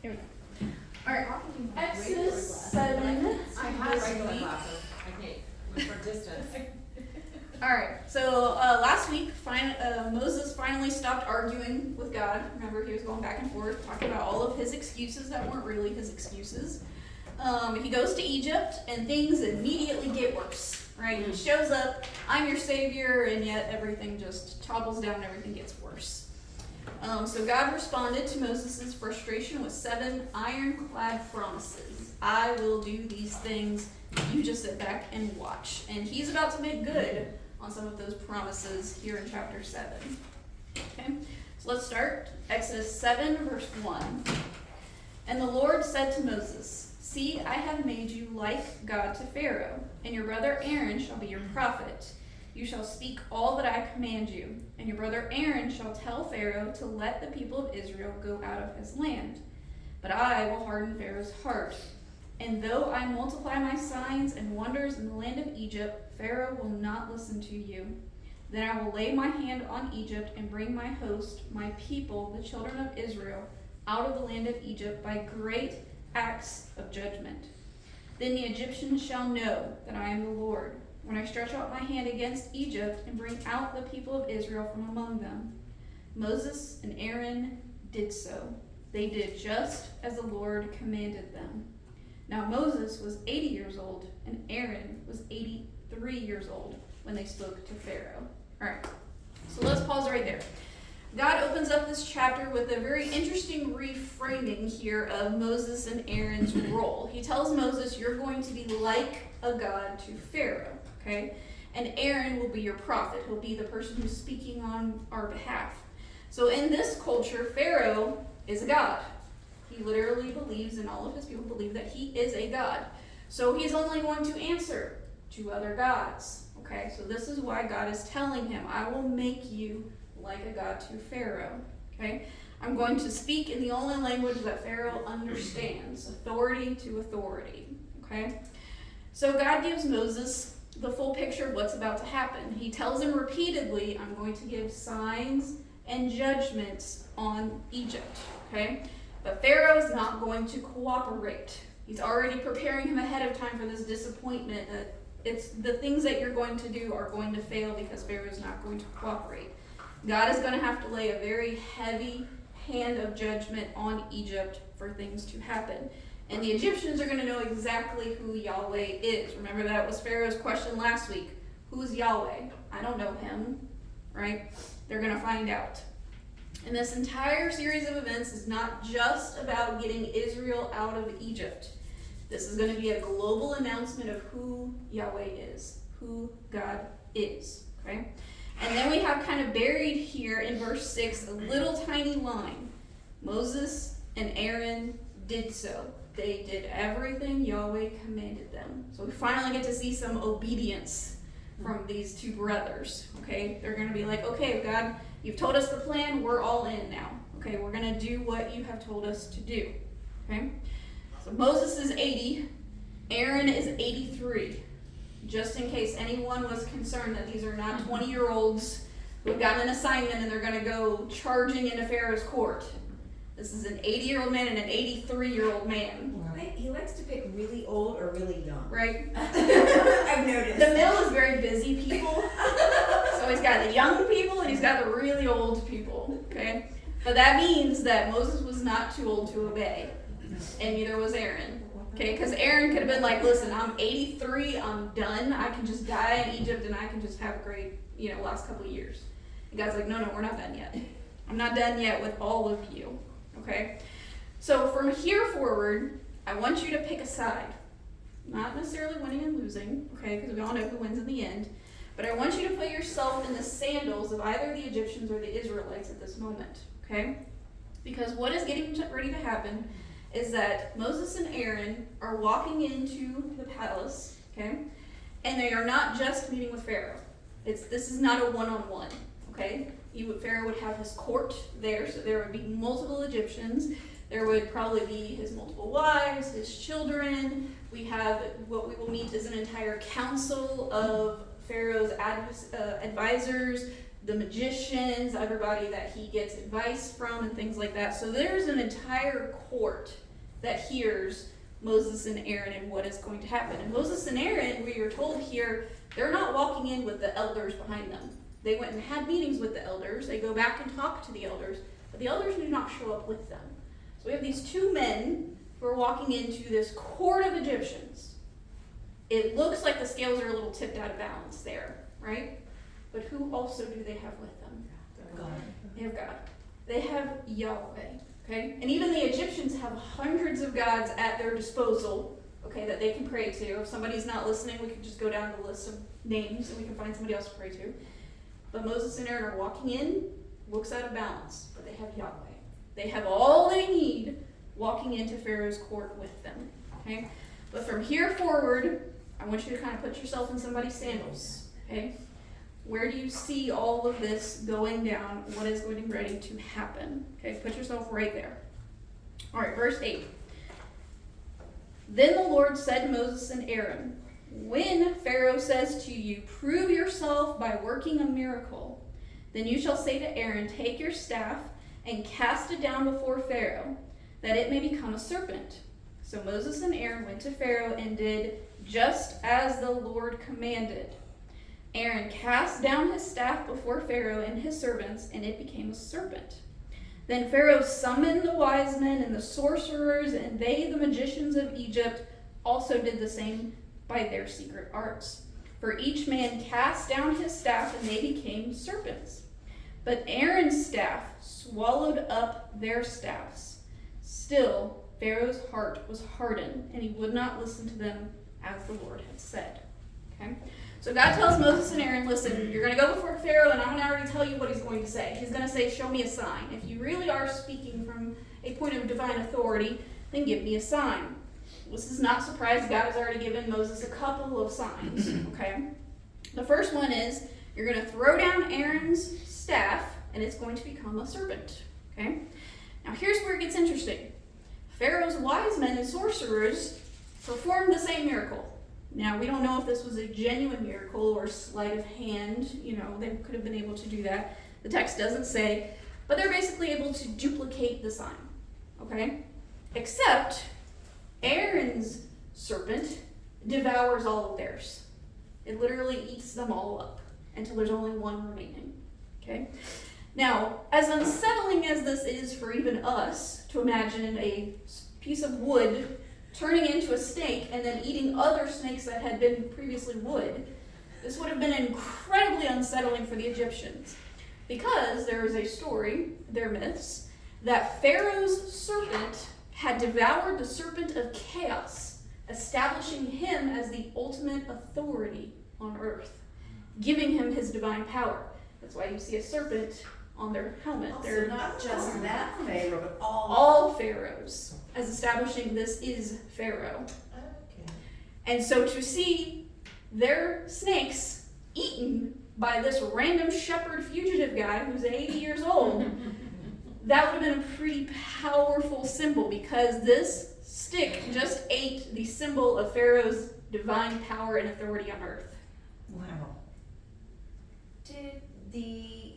Here we go. All right. Exodus 7. I have regular glasses. I can't for distance. All right. So last week, Moses finally stopped arguing with God. Remember, he was going back and forth, talking about all of his excuses that weren't really his excuses. He goes to Egypt, and things immediately get worse. Right? He shows up. I'm your savior, and yet everything just topples down. Everything gets worse. So God responded to Moses' frustration with 7 ironclad promises. I will do these things. You just sit back and watch. And he's about to make good on some of those promises here in chapter 7. Okay, so let's start. Exodus 7, verse 1. And the Lord said to Moses, "See, I have made you like God to Pharaoh, and your brother Aaron shall be your prophet. You shall speak all that I command you, and your brother Aaron shall tell Pharaoh to let the people of Israel go out of his land. But I will harden Pharaoh's heart. And though I multiply my signs and wonders in the land of Egypt, Pharaoh will not listen to you. Then I will lay my hand on Egypt and bring my host, my people, the children of Israel, out of the land of Egypt by great acts of judgment. Then the Egyptians shall know that I am the Lord, when I stretch out my hand against Egypt and bring out the people of Israel from among them." Moses and Aaron did so. They did just as the Lord commanded them. Now Moses was 80 years old, and Aaron was 83 years old when they spoke to Pharaoh. All right, so let's pause right there. God opens up this chapter with a very interesting reframing here of Moses and Aaron's role. He tells Moses, you're going to be like a god to Pharaoh, okay? And Aaron will be your prophet. He'll be the person who's speaking on our behalf. So in this culture, Pharaoh is a god. He literally believes, and all of his people believe, that he is a god. So he's only going to answer to other gods, okay? So this is why God is telling him, I will make you like a god to Pharaoh, okay? I'm going to speak in the only language that Pharaoh understands, authority to authority, okay? So God gives Moses the full picture of what's about to happen. He tells him repeatedly, I'm going to give signs and judgments on Egypt, okay? But Pharaoh is not going to cooperate. He's already preparing him ahead of time for this disappointment that it's the things that you're going to do are going to fail because Pharaoh is not going to cooperate. God is going to have to lay a very heavy hand of judgment on Egypt for things to happen. And the Egyptians are going to know exactly who Yahweh is. Remember, that was Pharaoh's question last week. Who's Yahweh? I don't know him, right? They're going to find out. And this entire series of events is not just about getting Israel out of Egypt. This is going to be a global announcement of who Yahweh is, who God is, okay? And then we have kind of buried here in verse 6 a little tiny line. Moses and Aaron did so. They did everything Yahweh commanded them. So we finally get to see some obedience from these two brothers, okay? They're going to be like, okay, God, you've told us the plan. We're all in now, okay? We're going to do what you have told us to do, okay? So Moses is 80. Aaron is 83. Just in case anyone was concerned that these are not 20-year-olds who have gotten an assignment and they're going to go charging into Pharaoh's court. This is an 80-year-old man and an 83-year-old man. He likes to pick really old or really young. Right? I've noticed. The middle is very busy people. So he's got the young people and he's got the really old people. Okay? But that means that Moses was not too old to obey. And neither was Aaron. Okay? Because Aaron could have been like, listen, I'm 83, I'm done. I can just die in Egypt and I can just have a great, last couple of years. And God's like, no, we're not done yet. I'm not done yet with all of you. Okay? So from here forward, I want you to pick a side. Not necessarily winning and losing, okay, because we all know who wins in the end. But I want you to put yourself in the sandals of either the Egyptians or the Israelites at this moment, okay? Because what is getting ready to happen is that Moses and Aaron are walking into the palace, okay? And they are not just meeting with Pharaoh. This is not a one-on-one, okay? Pharaoh would have his court there, so there would be multiple Egyptians. There would probably be his multiple wives, his children. What we will meet is an entire council of Pharaoh's advisors, the magicians, everybody that he gets advice from and things like that. So there's an entire court that hears Moses and Aaron and what is going to happen. And Moses and Aaron, we are told here, they're not walking in with the elders behind them. They went and had meetings with the elders. They go back and talk to the elders, but the elders do not show up with them. So we have these two men who are walking into this court of Egyptians. It looks like the scales are a little tipped out of balance there, right? But who also do they have with them? God. They have God. They have Yahweh, okay? And even the Egyptians have hundreds of gods at their disposal, okay, that they can pray to. If somebody's not listening, we can just go down the list of names and we can find somebody else to pray to. But Moses and Aaron are walking in, looks out of balance, but they have Yahweh. They have all they need walking into Pharaoh's court with them, okay? But from here forward, I want you to kind of put yourself in somebody's sandals, okay? Where do you see all of this going down? What is going to be ready to happen? Okay, put yourself right there. All right, verse 8. Then the Lord said to Moses and Aaron, when Pharaoh says to you, prove yourself by working a miracle, then you shall say to Aaron, take your staff and cast it down before Pharaoh, that it may become a serpent. So Moses and Aaron went to Pharaoh and did just as the Lord commanded. Aaron cast down his staff before Pharaoh and his servants, and it became a serpent. Then Pharaoh summoned the wise men and the sorcerers, and they, the magicians of Egypt, also did the same by their secret arts. For each man cast down his staff, and they became serpents. But Aaron's staff swallowed up their staffs. Still, Pharaoh's heart was hardened, and he would not listen to them as the Lord had said. Okay? So God tells Moses and Aaron, listen, you're going to go before Pharaoh, and I'm going to already tell you what he's going to say. He's going to say, show me a sign. If you really are speaking from a point of divine authority, then give me a sign. This is not surprised. God has already given Moses a couple of signs. Okay? The first one is, you're going to throw down Aaron's staff, and it's going to become a serpent. Okay? Now here's where it gets interesting. Pharaoh's wise men and sorcerers performed the same miracle. Now, we don't know if this was a genuine miracle or sleight of hand. You know, they could have been able to do that. The text doesn't say. But they're basically able to duplicate the sign. Okay? Except Aaron's serpent devours all of theirs. It literally eats them all up until there's only one remaining. Okay? Now, as unsettling as this is for even us to imagine a piece of wood turning into a snake and then eating other snakes that had been previously wood, this would have been incredibly unsettling for the Egyptians. Because there is a story, their myths, that Pharaoh's serpent had devoured the serpent of chaos, establishing him as the ultimate authority on earth, giving him his divine power. That's why you see a serpent on their helmet. Also, They're not just that Pharaoh, but all pharaohs, as establishing this is Pharaoh. Okay. And so to see their snakes eaten by this random shepherd fugitive guy who's 80 years old, that would have been a pretty powerful symbol, because this stick just ate the symbol of Pharaoh's divine power and authority on earth. Wow. Did the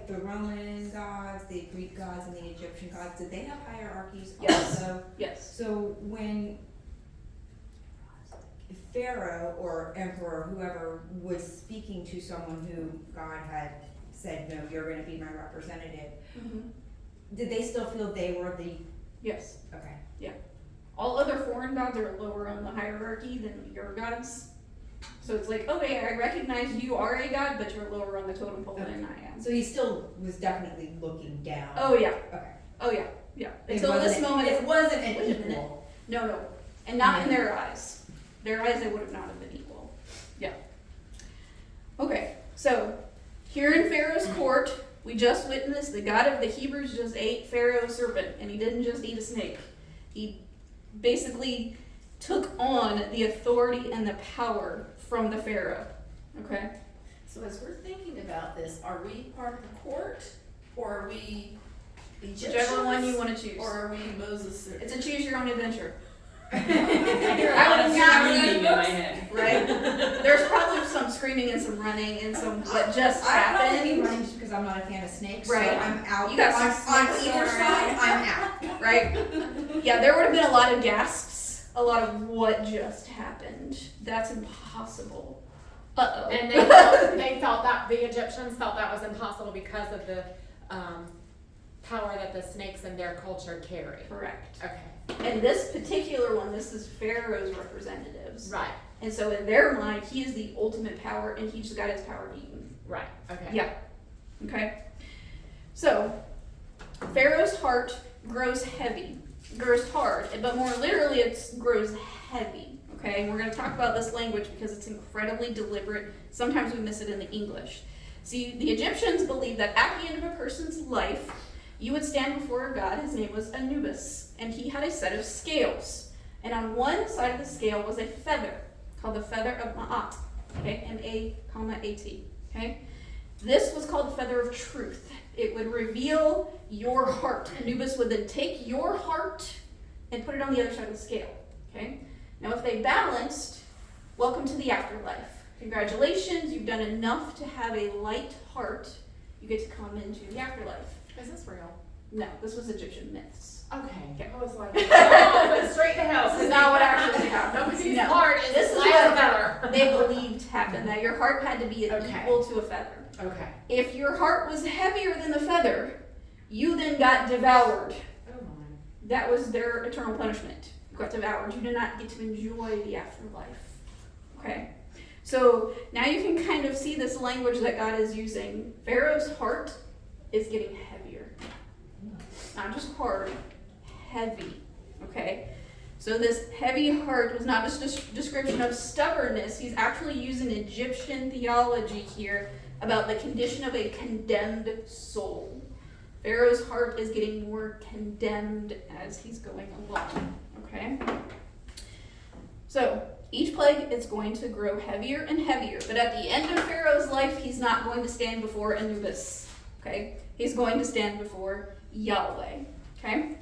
Roman gods, the Greek gods, and the Egyptian gods, did they have hierarchies Yes. also? Yes. So when Pharaoh or emperor, whoever, was speaking to someone who God had said, no, you're going to be my representative, Mm-hmm. did they still feel they were the... Yes. Okay. All other foreign gods are lower on the hierarchy than your gods. So it's like, okay, I recognize you are a god, but you're lower on the totem pole than I am. So he still was definitely looking down. Oh yeah. Okay. Oh yeah. Yeah. It Until this wasn't- moment, it wasn't an wait a minute. equal. No. And not in their eyes. Their eyes, they would have not have been equal. Yeah. Okay, so here in Pharaoh's court, we just witnessed the God of the Hebrews just ate Pharaoh's serpent, and he didn't just eat a snake. He basically took on the authority and the power from the Pharaoh. Okay? So as we're thinking about this, are we part of the court, or are we Egyptians? Whichever one you want to choose. Or are we Moses? It's a choose your own adventure. I hear a lot of not screaming in my read head. Right? There's probably some screaming and some running and some what just I probably be happened. running just because I'm not a fan of snakes, Right. so I'm out. You got on some on snakes either going side, around. I'm out. Right? Yeah, there would have been a lot of gasps, a lot of what just happened. That's impossible. Uh-oh. And they felt that, the Egyptians felt that was impossible because of the power that the snakes in their culture carry. Correct. Okay. And this particular one, this is Pharaoh's representatives. Right. And so in their mind, he is the ultimate power, and he just got his power eaten. Right. Okay. Yeah. Okay. So, Pharaoh's heart grows heavy, grows hard, but more literally, it grows heavy. Okay, and we're going to talk about this language because it's incredibly deliberate. Sometimes we miss it in the English. See, the Egyptians believed that at the end of a person's life, you would stand before a god. His name was Anubis, and he had a set of scales. And on one side of the scale was a feather called the feather of Ma'at. Okay, M-A-A-T. Okay, this was called the feather of truth. It would reveal your heart. Anubis would then take your heart and put it on the other side of the scale. Okay. Now, if they balanced, welcome to the afterlife. Congratulations, you've done enough to have a light heart. You get to come into the afterlife. Is this real? No, this was Egyptian myths. Okay. I was like, oh, went straight to hell. This is not what actually happened. Nobody's No. heart is This is like what a feather. they believed happened, that your heart had to be Okay. equal to a feather. Okay. If your heart was heavier than the feather, you then got devoured. Oh my. That was their eternal punishment. You got devoured. You did not get to enjoy the afterlife. Okay? So now you can kind of see this language that God is using. Pharaoh's heart is getting heavier. Not just hard, heavy. Okay? So this heavy heart was not just a description of stubbornness. He's actually using Egyptian theology here about the condition of a condemned soul. Pharaoh's heart is getting more condemned as he's going along. Okay? So, each plague is going to grow heavier and heavier, but at the end of Pharaoh's life, he's not going to stand before Anubis. Okay? He's going to stand before Yahweh. Okay?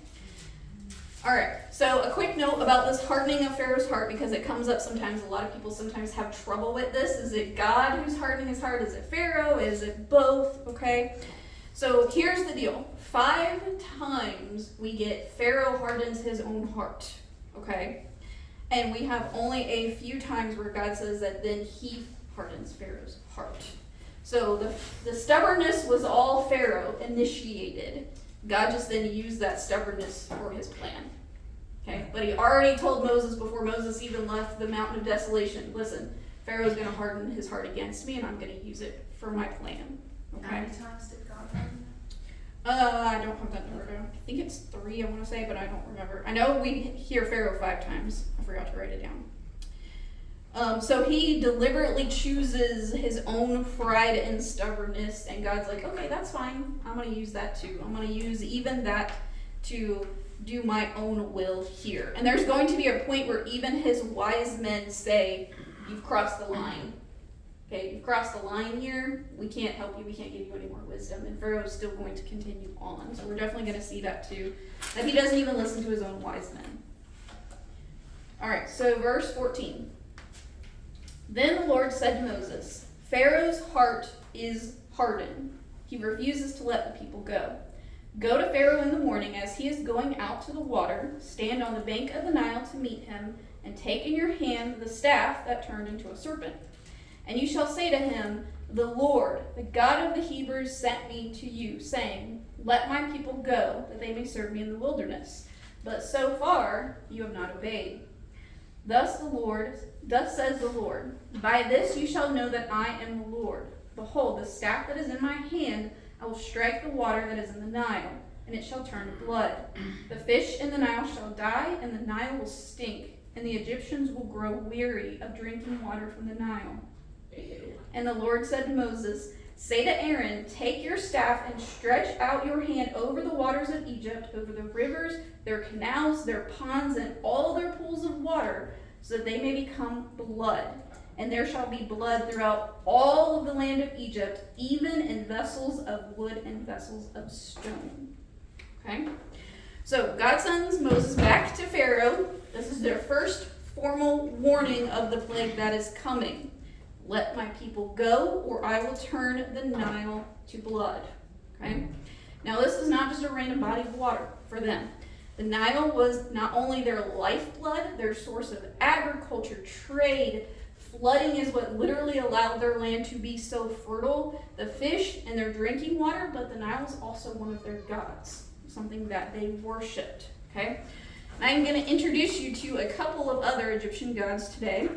Alright, so a quick note about this hardening of Pharaoh's heart, because it comes up sometimes. A lot of people sometimes have trouble with this. Is it God who's hardening his heart? Is it Pharaoh? Is it both? Okay? So here's the deal. 5 times we get Pharaoh hardens his own heart. Okay? And we have only a few times where God says that then he hardens Pharaoh's heart. So the stubbornness was all Pharaoh initiated. God just then used that stubbornness for his plan. Okay? But he already told Moses before Moses even left the mountain of desolation, listen, Pharaoh's going to harden his heart against me and I'm going to use it for my plan. How Okay? many times did God harden? I don't have that number down. I think it's 3, I want to say, but I don't remember. I know we hear Pharaoh 5 times. I forgot to write it down. So he deliberately chooses his own pride and stubbornness, and God's like, okay, that's fine. I'm going to use that too. I'm going to use even that to do my own will here. And there's going to be a point where even his wise men say, you've crossed the line. Okay, you've crossed the line here. We can't help you. We can't give you any more wisdom. And Pharaoh's still going to continue on. So we're definitely going to see that too. That he doesn't even listen to his own wise men. All right, so verse 14. Then the Lord said to Moses, Pharaoh's heart is hardened. He refuses to let the people go. Go to Pharaoh in the morning as he is going out to the water. Stand on the bank of the Nile to meet him, and take in your hand the staff that turned into a serpent. And you shall say to him, the Lord, the God of the Hebrews, sent me to you, saying, let my people go, that they may serve me in the wilderness. But so far you have not obeyed. Thus says the Lord, by this you shall know that I am the Lord. Behold, the staff that is in my hand, I will strike the water that is in the Nile, and it shall turn to blood. The fish in the Nile shall die, and the Nile will stink, and the Egyptians will grow weary of drinking water from the Nile. And the Lord said to Moses, say to Aaron, take your staff and stretch out your hand over the waters of Egypt, over the rivers, their canals, their ponds, and all their pools of water, so that they may become blood. And there shall be blood throughout all of the land of Egypt, even in vessels of wood and vessels of stone. Okay? So God sends Moses back to Pharaoh. This is their first formal warning of the plague that is coming. Let my people go, or I will turn the Nile to blood. Okay? Now, this is not just a random body of water for them. The Nile was not only their lifeblood, their source of agriculture, trade. Flooding is what literally allowed their land to be so fertile. The fish and their drinking water, but the Nile is also one of their gods, something that they worshipped. Okay? I'm going to introduce you to a couple of other Egyptian gods today.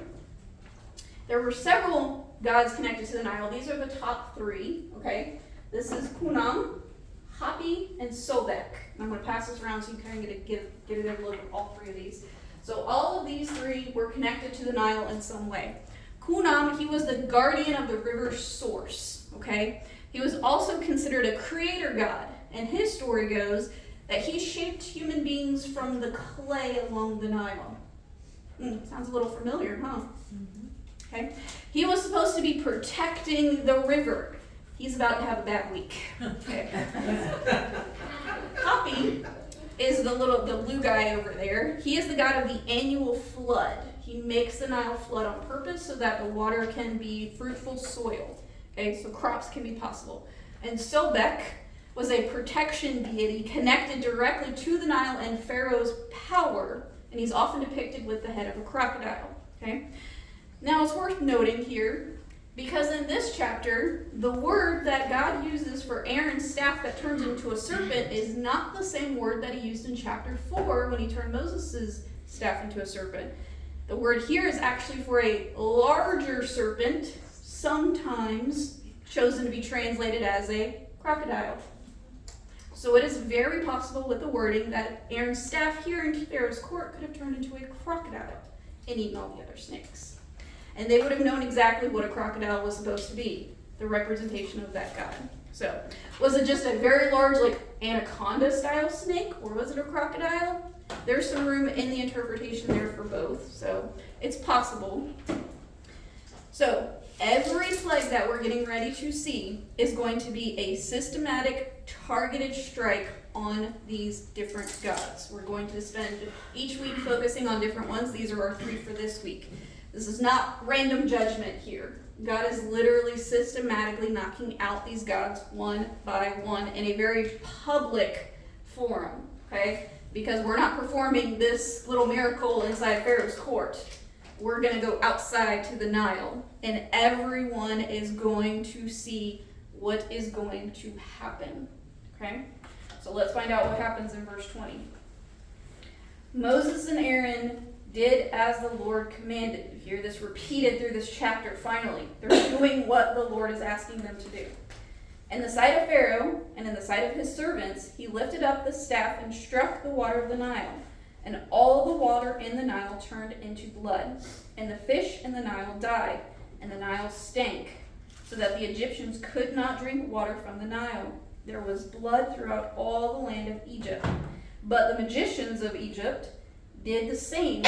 There were several gods connected to the Nile. These are the top three. Okay? This is Kunam, Hapi, and Sobek. And I'm going to pass this around so you kind of get a look at all three of these. So all of these three were connected to the Nile in some way. Kunam, he was the guardian of the river's source. Okay? He was also considered a creator god. And his story goes that he shaped human beings from the clay along the Nile. Sounds a little familiar, huh? Mm-hmm. Okay. He was supposed to be protecting the river. He's about to have a bad week. Okay. Hapi is the blue guy over there. He is the god of the annual flood. He makes the Nile flood on purpose so that the water can be fruitful soil. Okay, so crops can be possible. And Sobek was a protection deity connected directly to the Nile and Pharaoh's power, and he's often depicted with the head of a crocodile. Okay? Now it's worth noting here, because in this chapter, the word that God uses for Aaron's staff that turns into a serpent is not the same word that he used in chapter 4 when he turned Moses' staff into a serpent. The word here is actually for a larger serpent, sometimes chosen to be translated as a crocodile. So it is very possible with the wording that Aaron's staff here in Pharaoh's court could have turned into a crocodile and eaten all the other snakes. And they would have known exactly what a crocodile was supposed to be, the representation of that god. So, was it just a very large, like, anaconda-style snake, or was it a crocodile? There's some room in the interpretation there for both, so it's possible. So, every plague that we're getting ready to see is going to be a systematic, targeted strike on these different gods. We're going to spend each week focusing on different ones. These are our 3 for this week. This is not random judgment here. God is literally systematically knocking out these gods one by one in a very public forum, okay? Because we're not performing this little miracle inside Pharaoh's court. We're going to go outside to the Nile, and everyone is going to see what is going to happen, okay? So let's find out what happens in verse 20. Moses and Aaron did as the Lord commanded. You hear this repeated through this chapter finally. They're doing what the Lord is asking them to do. In the sight of Pharaoh and in the sight of his servants, he lifted up the staff and struck the water of the Nile. And all the water in the Nile turned into blood. And the fish in the Nile died. And the Nile stank, so that the Egyptians could not drink water from the Nile. There was blood throughout all the land of Egypt. But the magicians of Egypt did the same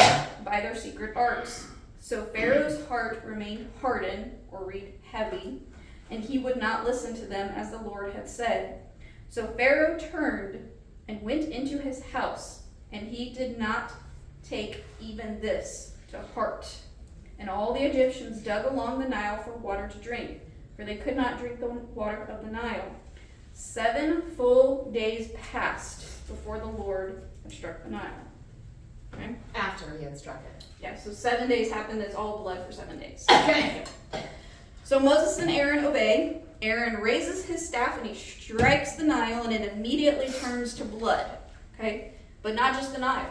by their secret arts. So Pharaoh's heart remained hardened, or read heavy, and he would not listen to them as the Lord had said. So Pharaoh turned and went into his house, and he did not take even this to heart. And all the Egyptians dug along the Nile for water to drink, for they could not drink the water of the Nile. 7 full days passed before the Lord had struck the Nile. Okay? After he had struck it. Yeah, so 7 days happened. It's all blood for 7 days. Okay. So Moses and Aaron obey. Aaron raises his staff and he strikes the Nile, and it immediately turns to blood. Okay? But not just the Nile.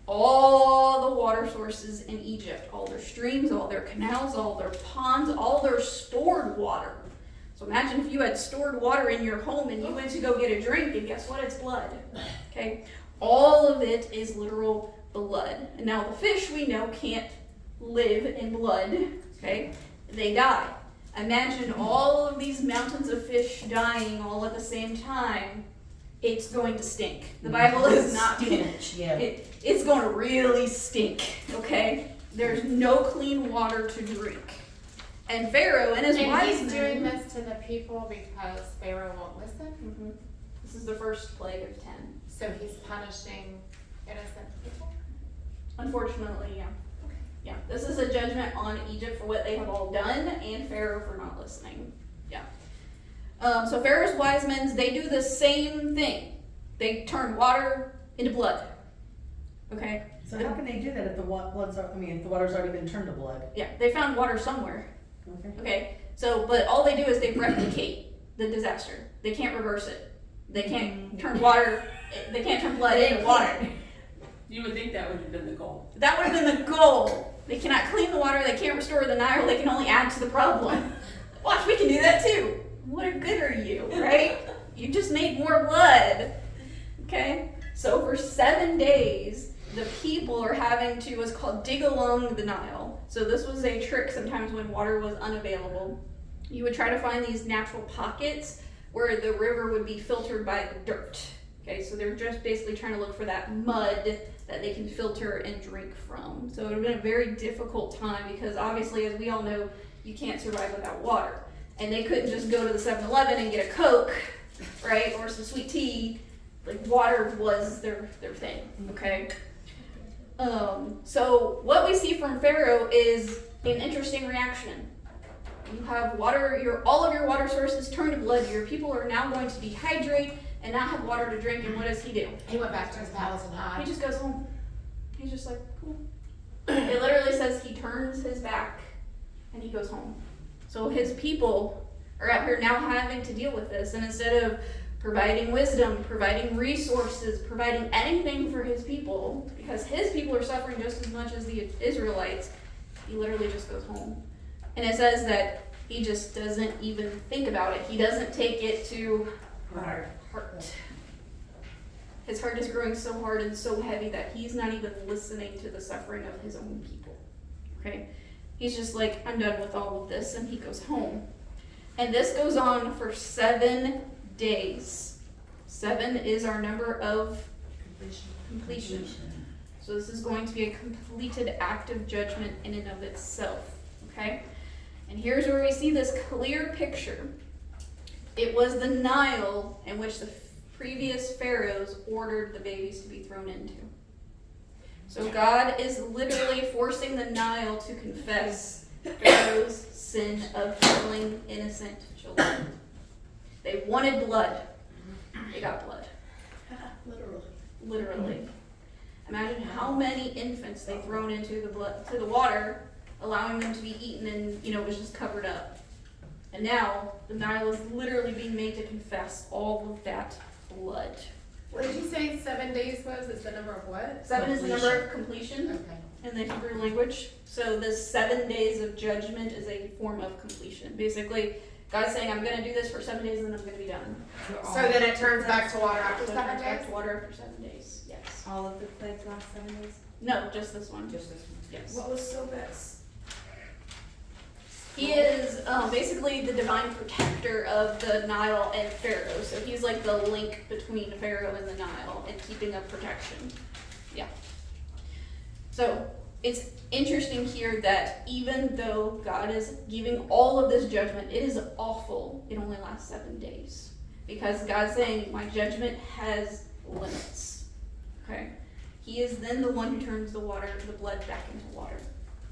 All the water sources in Egypt, all their streams, all their canals, all their ponds, all their stored water. So imagine if you had stored water in your home and you went to go get a drink, and guess what? It's blood. Okay? All of it is literal blood. And now the fish we know can't live in blood. Okay? They die. Imagine all of these mountains of fish dying all at the same time. It's going to stink. The Bible is not stench, yeah. It's going to really stink. Okay? There's no clean water to drink. And Pharaoh and his wise he's men. doing this to the people because Pharaoh won't listen? Mm-hmm. This is the first plague of 10. So he's punishing innocent people? Unfortunately, yeah. Yeah, this is a judgment on Egypt for what they have all done, and Pharaoh for not listening. Yeah. So Pharaoh's wise men, they do the same thing. They turn water into blood. Okay? So how can they do that if the if the water's already been turned to blood? Yeah, they found water somewhere. Okay. Okay? So, but all they do is they replicate the disaster. They can't reverse it. They can't turn water, they can't turn blood into water. You would think that would have been the goal. That would have been the goal. They cannot clean the water, they can't restore the Nile, they can only add to the problem. Watch, we can do that too. What good are you, right? You just made more blood. Okay? So for 7 days, the people are having to, what's called dig along the Nile. So this was a trick sometimes when water was unavailable. You would try to find these natural pockets where the river would be filtered by the dirt. Okay, so they're just basically trying to look for that mud that they can filter and drink from. So it would have been a very difficult time because obviously, as we all know, you can't survive without water. And they couldn't just go to the 7-Eleven and get a Coke, right, or some sweet tea. Like, water was their thing, okay? So what we see from Pharaoh is an interesting reaction. You have water, all of your water sources turn to blood. Your people are now going to dehydrate and not have water to drink. And what does he do? He went back to his palace and He hid. just goes home. He's just like, cool. It literally says he turns his back and he goes home. So his people are out here now having to deal with this. And instead of providing wisdom, providing resources, providing anything for his people, because his people are suffering just as much as the Israelites, he literally just goes home. And it says that he just doesn't even think about it. He doesn't take it to heart. His heart is growing so hard and so heavy that he's not even listening to the suffering of his own people. Okay? He's just like, I'm done with all of this, and he goes home. And this goes on for 7 days. 7 is our number of completion. So this is going to be a completed act of judgment in and of itself. Okay? And here's where we see this clear picture. It was the Nile in which the previous pharaohs ordered the babies to be thrown into. So God is literally forcing the Nile to confess Pharaoh's sin of killing innocent children. They wanted blood. They got blood. Literally. Imagine how many infants they thrown into the water, allowing them to be eaten, and it was just covered up. And now the Nile is literally being made to confess all of that blood. What did you say 7 days was? Is the number of what? 7 is the number of completion Okay. in the Hebrew language. So this 7 days of judgment is a form of completion. Basically, God's saying, I'm going to do this for 7 days and then I'm going to be done. So then it turns back to water after So it 7 turns back days? to water after 7 days. Yes. All of the plagues last 7 days? No, just this one. Just this one. Yes. What was so best? He is basically the divine protector of the Nile and Pharaoh. So he's like the link between Pharaoh and the Nile and keeping up protection. Yeah. So it's interesting here that even though God is giving all of this judgment, it is awful. It only lasts 7 days. Because God's saying, my judgment has limits. Okay? He is then the one who turns the blood back into water.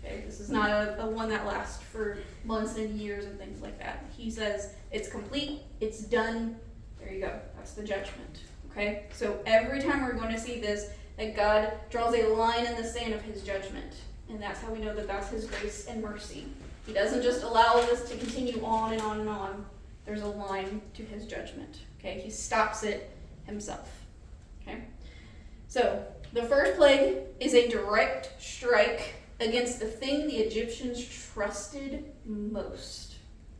Okay, this is not a one that lasts for months and years and things like that. He says it's complete, it's done, there you go. That's the judgment. Okay, so every time we're going to see this, that God draws a line in the sand of his judgment. And that's how we know that that's his grace and mercy. He doesn't just allow this to continue on and on and on. There's a line to his judgment. Okay, he stops it himself. Okay, so the first plague is a direct strike against the thing the Egyptians trusted most.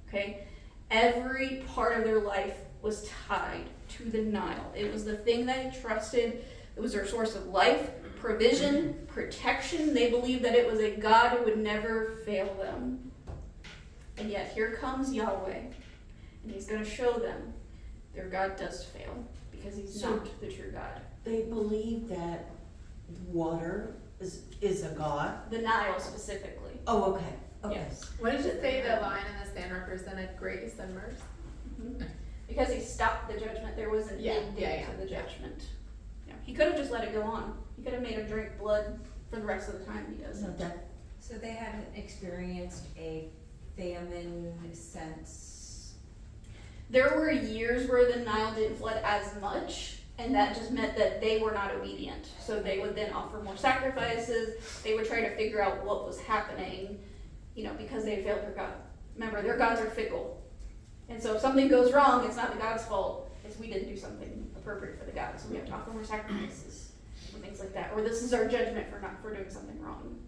Okay? Every part of their life was tied to the Nile. It was the thing they trusted. It was their source of life, provision, protection. They believed that it was a God who would never fail them. And yet here comes Yahweh, and he's going to show them their God does fail because he's not the true God. They believe that water is a god. The Nile specifically. Oh, okay. Okay. Yes. What did you say the line in the sand represented? Grace and mercy? Mm-hmm. Because he stopped the judgment, there was an ending to the judgment. Yeah. He could have just let it go on. He could have made him drink blood for the rest of the time he does No, it. So they hadn't experienced a famine since, There were years where the Nile didn't flood as much, and that just meant that they were not obedient. So they would then offer more sacrifices. They would try to figure out what was happening, because they had failed their God. Remember, their gods are fickle. And so if something goes wrong, it's not the God's fault. It's we didn't do something appropriate for the God. So we have to offer more sacrifices and things like that. Or this is our judgment for doing something wrong.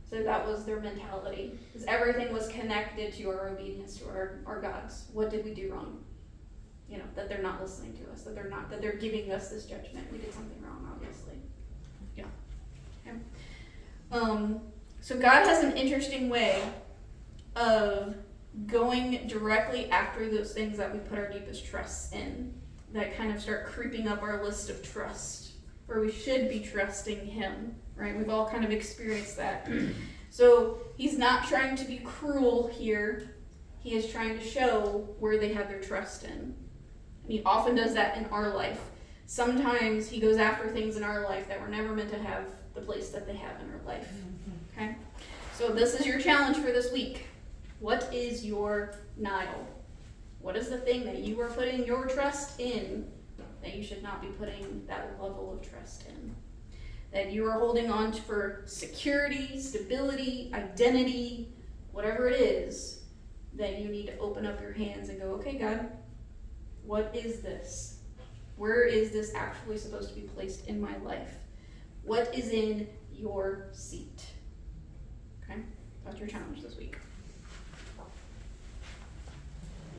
So that was their mentality. Because everything was connected to our obedience to our gods. What did we do wrong? That they're not listening to us, that they're giving us this judgment. We did something wrong, obviously. Yeah. Okay. So God has an interesting way of going directly after those things that we put our deepest trusts in, that kind of start creeping up our list of trust, where we should be trusting Him, right? We've all kind of experienced that. So He's not trying to be cruel here. He is trying to show where they have their trust in. And He often does that in our life. Sometimes He goes after things in our life that were never meant to have the place that they have in our life. Okay? So this is your challenge for this week. What is your Nile? What is the thing that you are putting your trust in that you should not be putting that level of trust in? That you are holding on to for security, stability, identity, whatever it is, that you need to open up your hands and go, okay, God, what is this? Where is this actually supposed to be placed in my life? What is in your seat? Okay? That's your challenge this week.